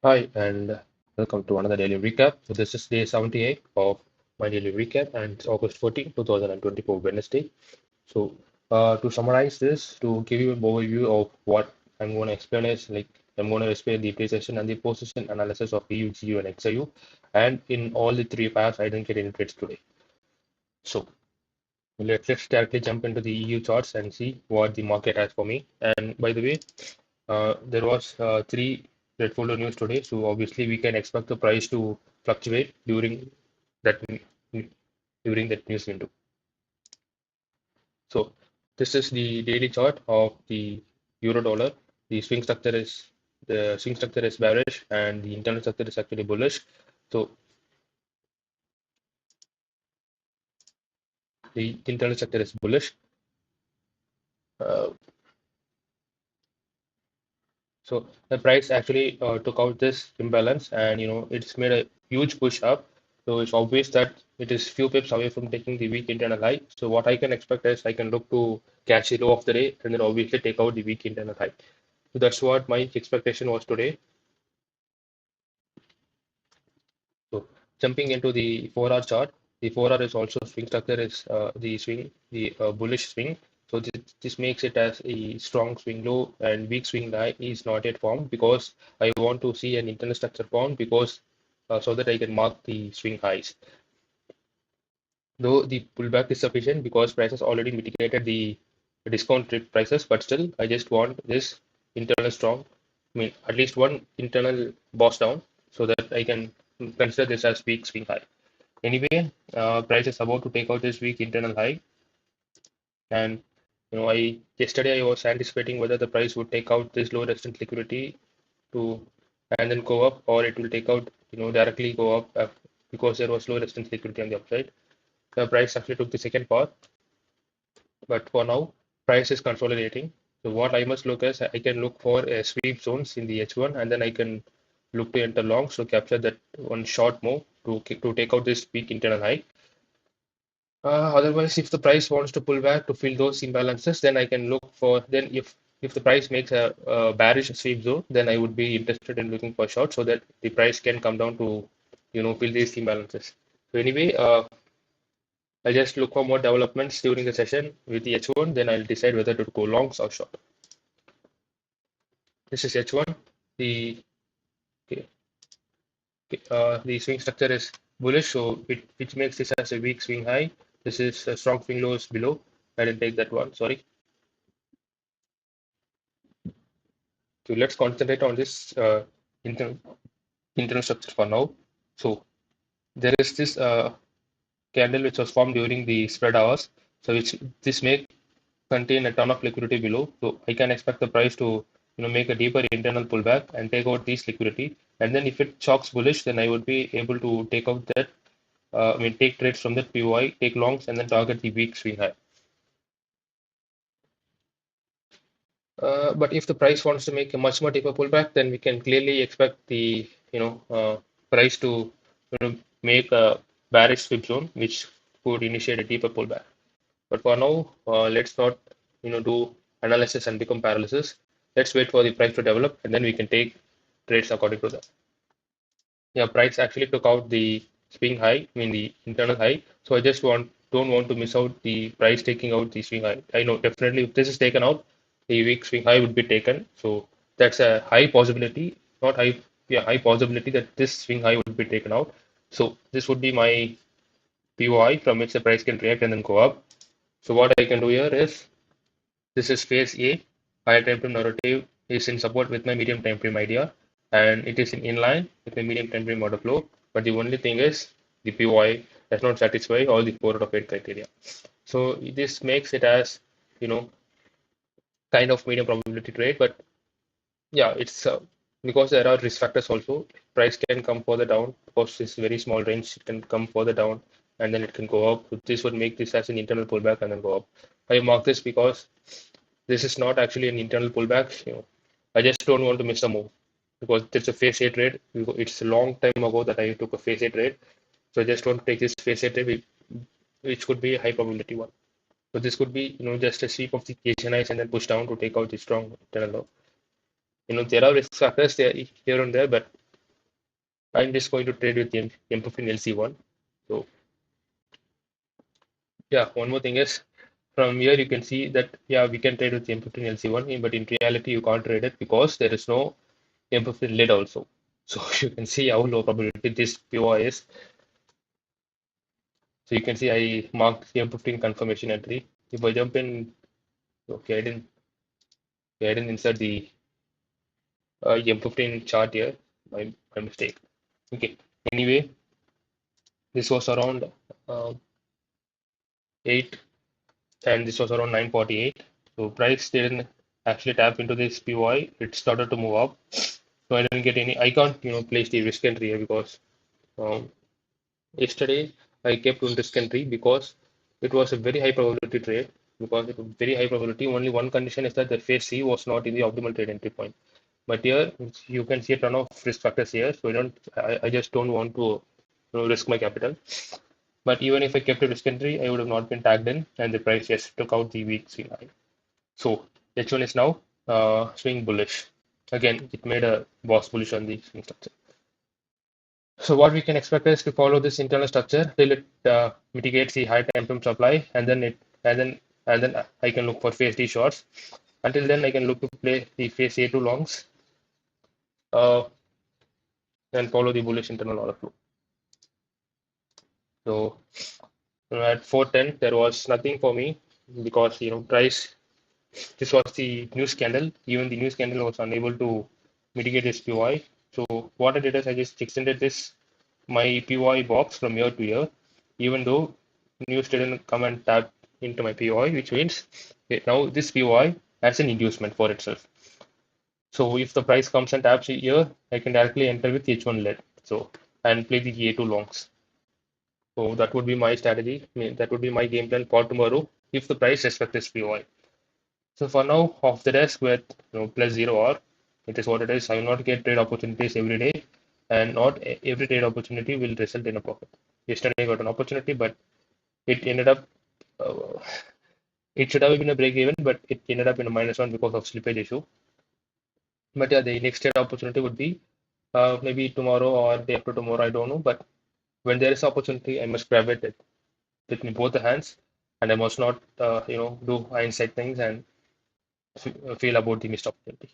Hi, and welcome to another daily recap. So this is day 78 of my daily recap, and it's August 14, 2024, Wednesday. So to summarize this, to give you an overview of what I'm going to explain is like I'm going to explain the precision and the position analysis of EU, GU, and XIU, and in all the three pairs, I didn't get any trades today. So let's directly jump into the EU charts and see what the market has for me. And by the way, there was three red folder news today, so obviously we can expect the price to fluctuate that during that news window. So this is the daily chart of the euro dollar. The swing structure is bearish and the internal structure is actually bullish. So the internal structure is bullish. Uh, So the price actually took out this imbalance, and it's made a huge push up. So it's obvious that it is few pips away from taking the weak internal high. So what I can expect is I can look to catch the low of the day and then obviously take out the weak internal high. So that's what my expectation was today. So jumping into the 4-hour chart, the 4-hour is also swing structure is the bullish swing. So this makes it as a strong swing low and weak swing high is not yet formed because I want to see an internal structure formed because so that I can mark the swing highs. Though the pullback is sufficient because prices already mitigated the discount rate prices, but still I just want this internal strong, I mean at least one internal boss down so that I can consider this as weak swing high. Anyway, price is about to take out this weak internal high, and I yesterday I was anticipating whether the price would take out this low resistance liquidity to and then go up, or it will take out, directly go up because there was low resistance liquidity on the upside. The price actually took the second path, but for now, price is consolidating. So what I must look is I can look for sweep zones in the H1, and then I can look to enter longs to capture that one short move to take out this weak internal high. Otherwise, if the price wants to pull back to fill those imbalances, then I can look for then if the price makes a bearish sweep zone, then I would be interested in looking for short so that the price can come down to fill these imbalances. So anyway, I'll just look for more developments during the session with the H1, then I'll decide whether to go longs or short. This is H1. The okay, the swing structure is bullish, so which makes this as a weak swing high. This is a strong swing lows below. I didn't take that one. Sorry. So let's concentrate on this internal internal structure for now. So there is this candle which was formed during the spread hours. So which this may contain a ton of liquidity below. So I can expect the price to make a deeper internal pullback and take out this liquidity. And then if it shocks bullish, then I would be able to take out that. Take trades from that POI, take longs, and then target the weak swing high. But if the price wants to make a much more deeper pullback, then we can clearly expect the price to make a bearish sweep zone, which could initiate a deeper pullback. But for now, let's not do analysis and become paralysis. Let's wait for the price to develop, and then we can take trades according to that. Yeah, price actually took out the swing high, I mean the internal high. So I just don't want to miss out the price taking out the swing high. I know definitely if this is taken out, the weak swing high would be taken. So that's a high possibility, not high, yeah, high possibility that this swing high would be taken out. So this would be my POI from which the price can react and then go up. So what I can do here is this is phase A. Higher time frame narrative is in support with my medium time frame idea, and it is in inline with my medium time frame order flow. But the only thing is the POI does not satisfy all the 4 out of 8 criteria. So this makes it as you know kind of medium probability trade. But yeah, it's because there are risk factors also. Price can come further down because it's very small range. It can come further down and then it can go up. This would make this as an internal pullback and then go up. I mark this because this is not actually an internal pullback. I just don't want to miss a move because it's a phase A trade. It's a long time ago that I took a phase A trade, so I just want to take this phase A trade, which could be a high probability one. So this could be, just a sweep of the HNIs and then push down to take out the strong internal low. There are risk factors there here and there, but I'm just going to trade with the M15 LC1. So yeah, one more thing is from here you can see that yeah we can trade with the M15 LC1, but in reality you can't trade it because there is no M15 lid also. So you can see how low probability this POI is. So you can see I marked the M15 confirmation entry. If I jump in, okay, I didn't insert the M15 chart here. My mistake. Okay. Anyway, this was around 8 and this was around 948. So price didn't actually tap into this POI. It started to move up. So I didn't get any. I can't place the risk entry here because um, yesterday I kept on risk entry because it was a very high probability trade. Because it was very high probability. Only one condition is that the phase C was not in the optimal trade entry point. But here you can see a ton of risk factors here. So I just don't want to risk my capital. But even if I kept a risk entry, I would have not been tagged in, and the price just took out the weak C line. So H1 is now swing bullish. Again, it made a boss bullish on the swing structure. So what we can expect is to follow this internal structure till it mitigates the high time frame supply, and then I can look for phase D shorts. Until then, I can look to play the phase A2 longs uh, and follow the bullish internal order flow. So at 410, there was nothing for me because price. This was the news scandal. Even the news scandal was unable to mitigate this POI. So what I did is I just extended this my POI box from year to year, even though news didn't come and tap into my POI, which means now this POI has an inducement for itself. So if the price comes and taps here, I can directly enter with H1 lead. So and play the A2 longs. So that would be my strategy. That would be my game plan for tomorrow if the price respects this POI. So for now, off the desk with plus 0 R, it is what it is. I will not get trade opportunities every day, and not every trade opportunity will result in a profit. Yesterday I got an opportunity, but it ended up uh, it should have been a break even, but it ended up in a -1 because of slippage issue. But yeah, the next trade opportunity would be maybe tomorrow or day after tomorrow. I don't know, but when there is opportunity, I must grab it with me both the hands, and I must not do hindsight things and feel about the missed opportunity.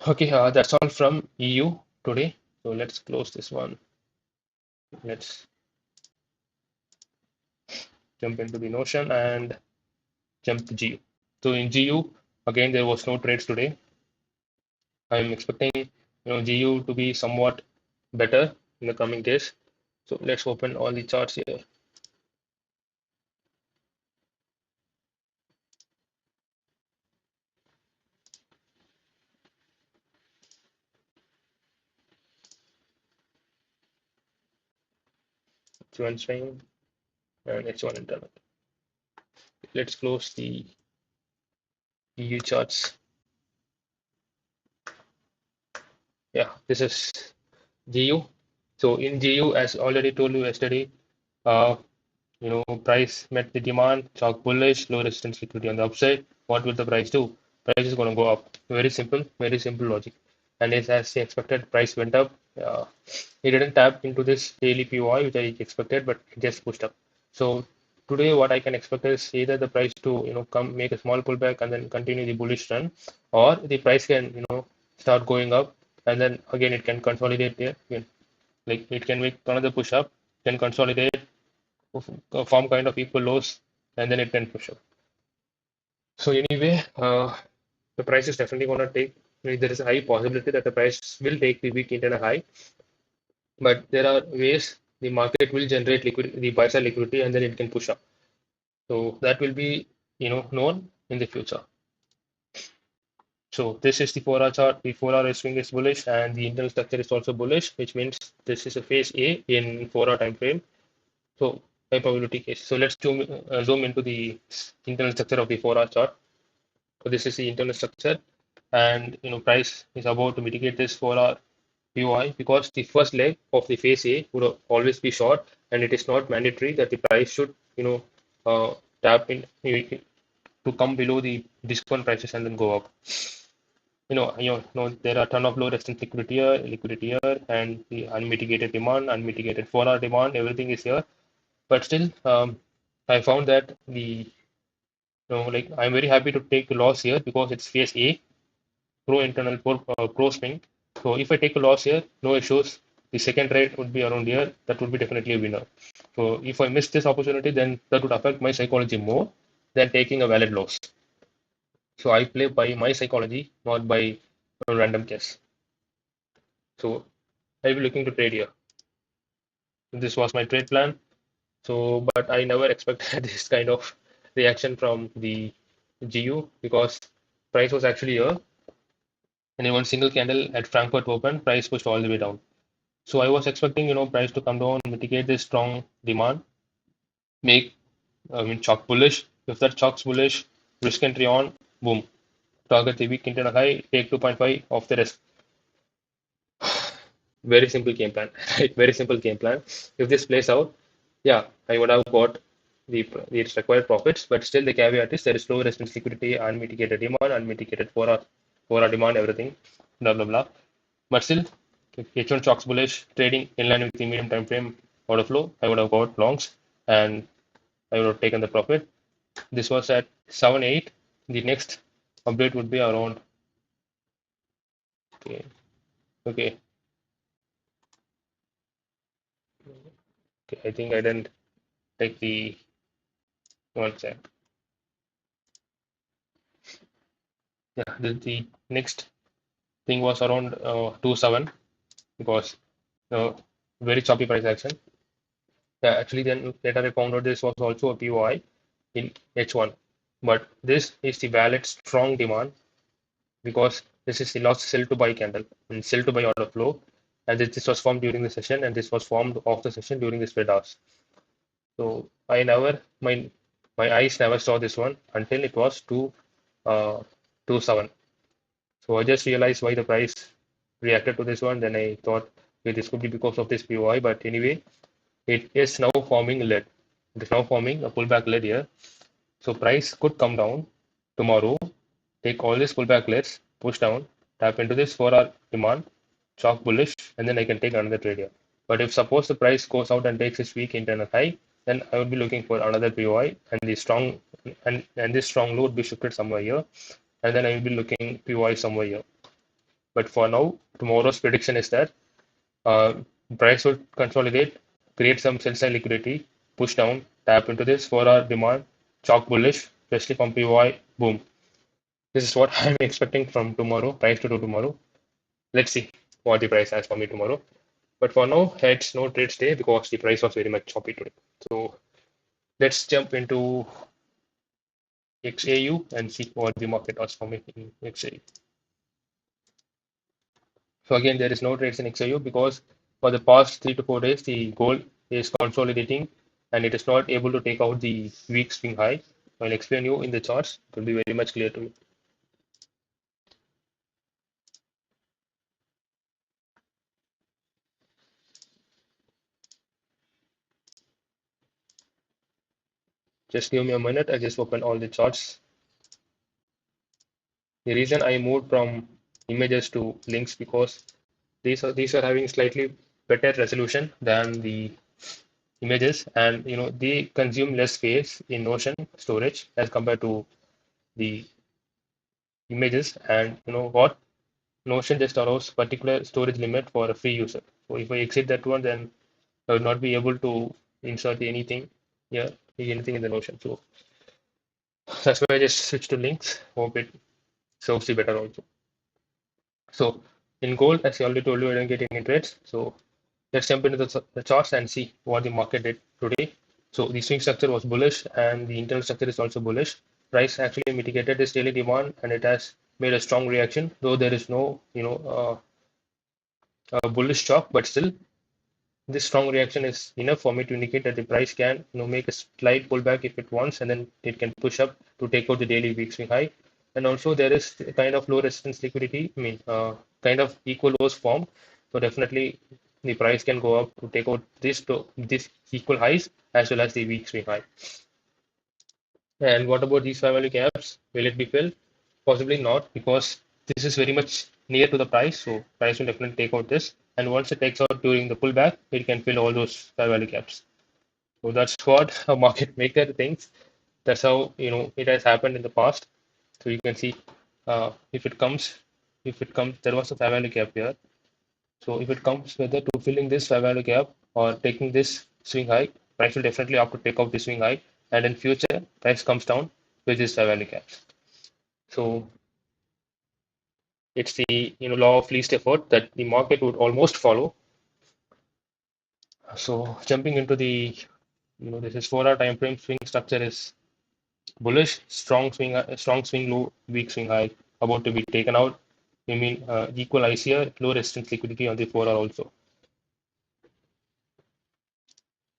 Okay, that's all from EU today. So let's close this one. Let's jump into the Notion and jump to GU. So in GU, again, there was no trades today. I'm expecting GU to be somewhat better in the coming days. So let's open all the charts here. H1 swing and H1 internet. Let's close the EU charts. Yeah, this is GU. So in GU, as already told you yesterday, uh, price met the demand, chalk bullish, low resistance liquidity on the upside. What will the price do? Price is going to go up. Very simple logic. And as expected, price went up. It didn't tap into this daily POI, which I expected, but it just pushed up. So today, what I can expect is either the price to come make a small pullback and then continue the bullish run, or the price can start going up and then again it can consolidate there. Like it can make another push up, then consolidate form kind of equal lows, and then it can push up. So anyway, the price is definitely going to take. There is a high possibility that the price will take the weak internal high, but there are ways the market will generate liquidity, the buy side liquidity, and then it can push up. So that will be known in the future. So this is the 4-hour chart. The 4-hour swing is bullish, and the internal structure is also bullish, which means this is a phase A in 4-hour time frame. So high probability case. So let's zoom into the internal structure of the 4-hour chart. So this is the internal structure, and price is about to mitigate this 4-hour POI because the first leg of the phase A would always be short, and it is not mandatory that the price should tap in to come below the discount prices and then go up. there are a ton of low resistance liquidity here, and the unmitigated demand, unmitigated 4-hour demand, everything is here. But still, I found that like I'm very happy to take a loss here because it's phase A, pro internal, pro swing. So if I take a loss here, no issues. The second trade would be around here. That would be definitely a winner. So if I miss this opportunity, then that would affect my psychology more than taking a valid loss. So I play by my psychology, not by random guess. So I'll be looking to trade here. This was my trade plan. So, but I never expected this kind of reaction from the GU because price was actually here, and in one single candle at Frankfurt Open, price pushed all the way down. So I was expecting, price to come down, mitigate this strong demand, make, chalk bullish. If that chalks bullish, risk entry on, boom, target the weak internal high, take 2.5 off the risk. Very simple game plan, right? Very simple game plan. If this plays out, yeah, I would have got the required profits, but still the caveat is there is low resistance liquidity, unmitigated demand, unmitigated 4-hour demand, everything, blah blah blah. But still, if H1 chalks bullish, trading in line with the medium time frame order flow, I would have got longs and I would have taken the profit. This was at 7-8. The next update would be around. Okay, okay, okay. I think I didn't take the one sec. Yeah, the next thing was around 2.7 because very choppy price action. Yeah, actually, then later I found out this was also a POI in H1, but this is the valid strong demand because this is the last sell to buy candle and sell to buy order flow, and this was formed during the session and this was formed off the session during this trade hours. So I never my eyes never saw this one until it was 2.7. So I just realized why the price reacted to this one. Then I thought, okay, this could be because of this POI. But anyway, it is now forming lead. It is now forming a pullback lead here. So price could come down tomorrow, take all these pullback leads, push down, tap into this 4-hour demand, chalk bullish, and then I can take another trade here. But if suppose the price goes out and takes this weak internal high, then I would be looking for another POI and the strong and this strong low would be shifted somewhere here, and then I will be looking POI somewhere here. But for now, tomorrow's prediction is that uh, price will consolidate, create some sell side liquidity, push down, tap into this 4-hour demand, chalk bullish, especially from PY, boom. This is what I'm expecting from tomorrow, price to do tomorrow. Let's see what the price has for me tomorrow. But for now, heads no trades day because the price was very much choppy today. So let's jump into XAU and see what the market was for me in XAU. So again, there is no trades in XAU because for the past 3 to 4 days, the gold is consolidating and it is not able to take out the weak swing high. I'll explain you in the charts. It will be very much clear to you. Just give me a minute. I just open all the charts. The reason I moved from images to links because these are having slightly better resolution than the images, and they consume less space in Notion storage as compared to the images. And you know what? Notion just allows particular storage limit for a free user. So if I exit that one, then I will not be able to insert anything here, anything in the Notion. So that's why I just switched to links. Hope it serves you better also. So in gold, as I already told you, I don't get any trades. So let's jump into the charts and see what the market did today. So the swing structure was bullish and the internal structure is also bullish. Price actually mitigated this daily demand and it has made a strong reaction, though there is no, bullish chalk, but still this strong reaction is enough for me to indicate that the price can make a slight pullback if it wants, and then it can push up to take out the daily week swing high. And also there is a kind of low resistance liquidity, kind of equal lows formed. So definitely the price can go up to take out this equal highs as well as the week swing high. And what about these fair value gaps? Will it be filled? Possibly not, because this is very much near to the price, so price will definitely take out this. And once it takes out during the pullback, it can fill all those fair value gaps. So that's what a market maker thinks. That's how it has happened in the past. So you can see if it comes, there was a fair value gap here. So if it comes whether to filling this fair value gap or taking this swing high, price will definitely have to take out the swing high, and in future price comes down with this fair value gaps. So it's the law of least effort that the market would almost follow. So jumping into the this is 4 hour time frame swing structure is bullish, strong swing low, weak swing high, about to be taken out. I mean equalize here, low resistance liquidity on the 4 hour also.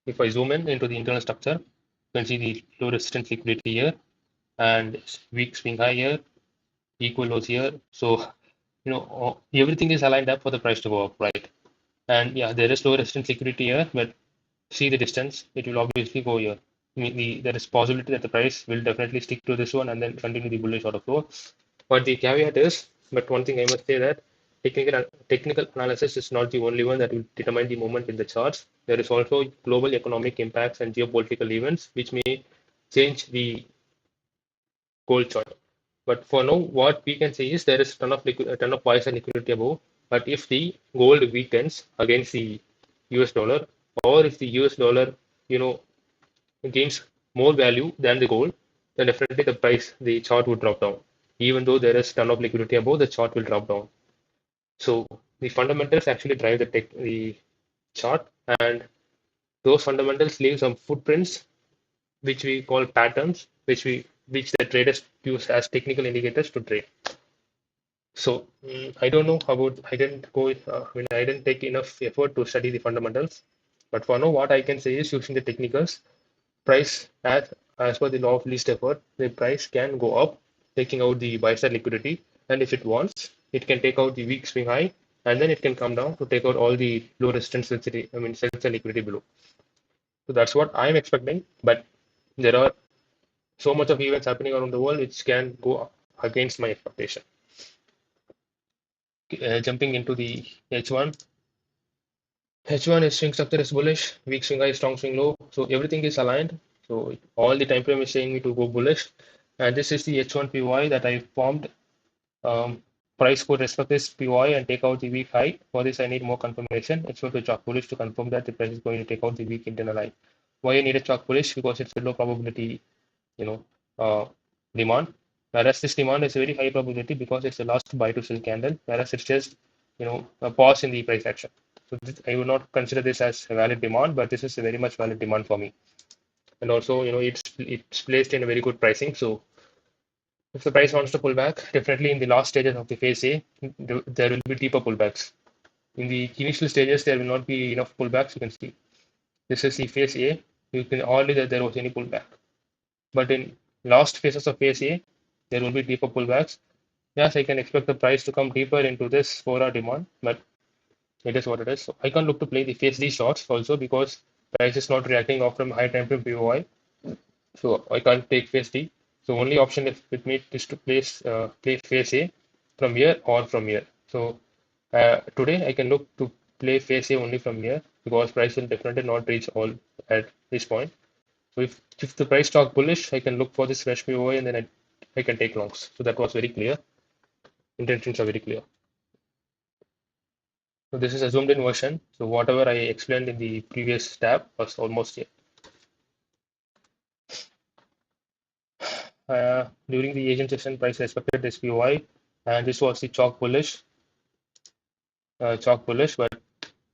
If I zoom in into the internal structure, you can see the low resistance liquidity here and weak swing high here, equal lows here. So everything is aligned up for the price to go up, right? And yeah, there is low resistance liquidity here, but see the distance, it will obviously go here. I mean, there is possibility that the price will definitely stick to this one and then continue the bullish order flow. But the caveat is, but one thing I must say that technical analysis is not the only one that will determine the movement in the charts. There is also global economic impacts and geopolitical events which may change the gold chart. But for now, what we can say is there is a ton of buys and liquidity above. But if the gold weakens against the US dollar, or if the US dollar, you know, gains more value than the gold, then definitely the chart would drop down. Even though there is ton of liquidity above, the chart will drop down. So the fundamentals actually drive the chart, and those fundamentals leave some footprints which we call patterns, which the traders use as technical indicators to trade. So I don't know about I didn't go I didn't take enough effort to study the fundamentals. But for now, what I can say is using the technicals, price as per the law of least effort, the price can go up, taking out the buy side liquidity, and if it wants, it can take out the weak swing high, and then it can come down to take out all the low resistance sensitivity, I mean sell liquidity below. So that's what I'm expecting, but there are so much of events happening around the world which can go against my expectation. Jumping into the H1. H1 is swing structure is bullish, weak swing high, strong swing low. So everything is aligned. So all the time frame is saying me to go bullish. And this is the H1 PY that I formed. Um, Price could respect this PY and take out the weak high. For this, I need more confirmation. It's going to chalk bullish to confirm that the price is going to take out the weak internal high. Why I need a chalk bullish? Because it's a low probability, you know, uh, demand. Whereas this demand is a very high probability because it's the last buy to sell candle. Whereas it's just, a pause in the price action. So I would not consider this as a valid demand, but this is a very much valid demand for me. And also, it's placed in a very good pricing. So if the price wants to pull back, definitely in the last stages of the phase A, there will be deeper pullbacks. In the initial stages, there will not be enough pullbacks. You can see this is the phase A. You can hardly that there was any pullback. But in last phases of phase A, there will be deeper pullbacks. Yes, I can expect the price to come deeper into this 4-hour demand, but it is what it is. So I can't look to play the phase D shorts also because price is not reacting off from high time frame POI. So I can't take phase D. So only option if with me is to play phase A from here or from here. So today I can look to play phase A only from here because price will definitely not reach all at this point. So if the price talk bullish, I can look for this fresh POI and then I can take longs. So that was very clear. Intentions are very clear. So this is a zoomed in version. So whatever I explained in the previous tab was almost here. During the Asian session, price respected this POI, and this was the chalk bullish. But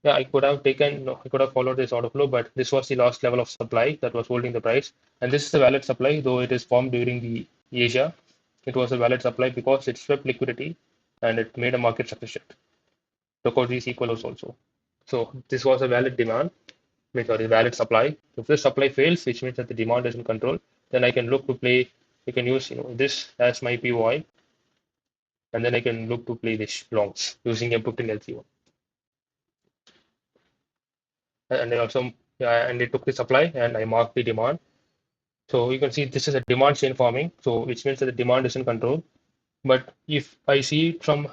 yeah, I could have taken, no, I could have followed this order flow, but this was the last level of supply that was holding the price, and this is a valid supply, though it is formed during the Asia. It was a valid supply because it swept liquidity and it made a market structure shift. Took out these equals also. So this was a valid demand, means sorry, valid supply. If this supply fails, which means that the demand is in control, then I can look to play. I can use this as my POI, and then I can look to play this longs using M15 LC1. And then also, yeah, and it took the supply and I marked the demand. So you can see this is a demand chain forming. So which means that the demand is in control. But if I see it from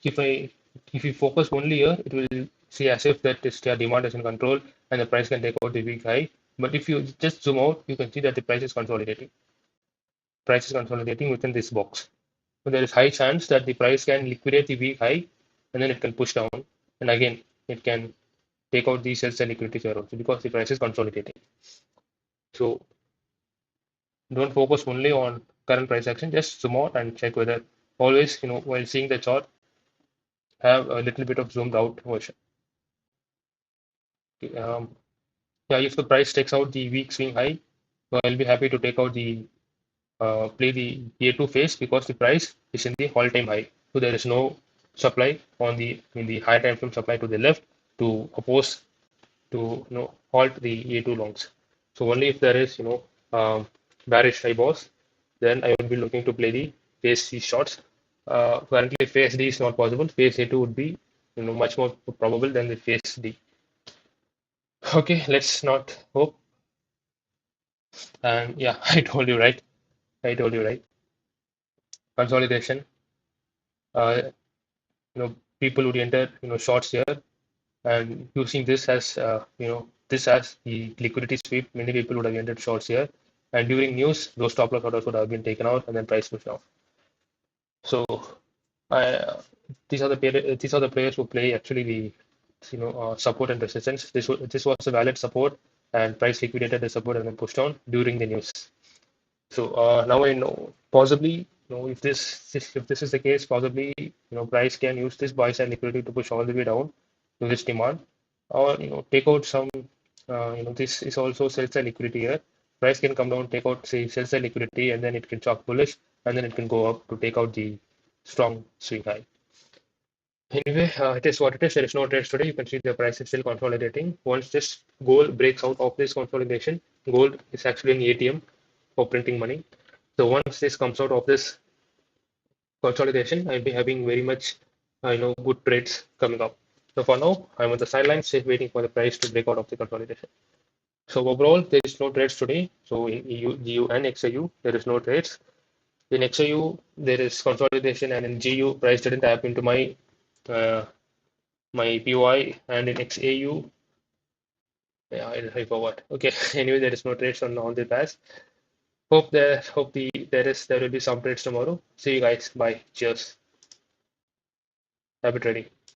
if we focus only here, it will see as if that is the demand is in control and the price can take out the weak high. But if you just zoom out, you can see that the price is consolidating. Price is consolidating within this box. So there is high chance that the price can liquidate the weak high and then it can push down. And again, it can take out the sales and liquidity share also because the price is consolidating. So don't focus only on current price action, just zoom out and check whether always, while seeing the chart, have a little bit of zoomed out version. Okay, yeah, if the price takes out the weak swing high, so I'll be happy to take out the play the A2 phase because the price is in the all-time high. So there is no supply on the in the high time frame supply to the left to oppose to halt the A2 longs. So only if there is bearish high boss, then I would be looking to play the phase C shots. Currently phase D is not possible. Phase A2 would be much more probable than the phase D. Okay, let's not hope. And yeah, I told you right. I told you right. Consolidation. Uh, People would enter shorts here and using this as this as the liquidity sweep. Many people would have entered shorts here. And during news, those stop loss orders would have been taken out and then price pushed off. So I, these are the players who play actually the support and resistance. This was a valid support and price liquidated the support and then pushed down during the news. So now I know possibly if this is the case, possibly price can use this buy side liquidity to push all the way down to this demand, or take out some this is also sell side liquidity here. Price can come down, take out say sell side liquidity, and then it can chalk bullish, and then it can go up to take out the strong swing high. Anyway, it is what it is. There is no trades today. You can see the price is still consolidating. Once this gold breaks out of this consolidation, gold is actually an ATM for printing money. So once this comes out of this consolidation, I'll be having very much, good trades coming up. So for now, I'm on the sidelines, just waiting for the price to break out of the consolidation. So overall, there is no trades today. So in EU, GU and XAU, there is no trades. In XAU, there is consolidation, and in GU, price didn't tap into uh, my POI, and in XAU, yeah, I forgot. Okay, anyway, there is no trades on all the pairs. Hope there will be some trades tomorrow. See you guys. Bye. Cheers. Happy trading.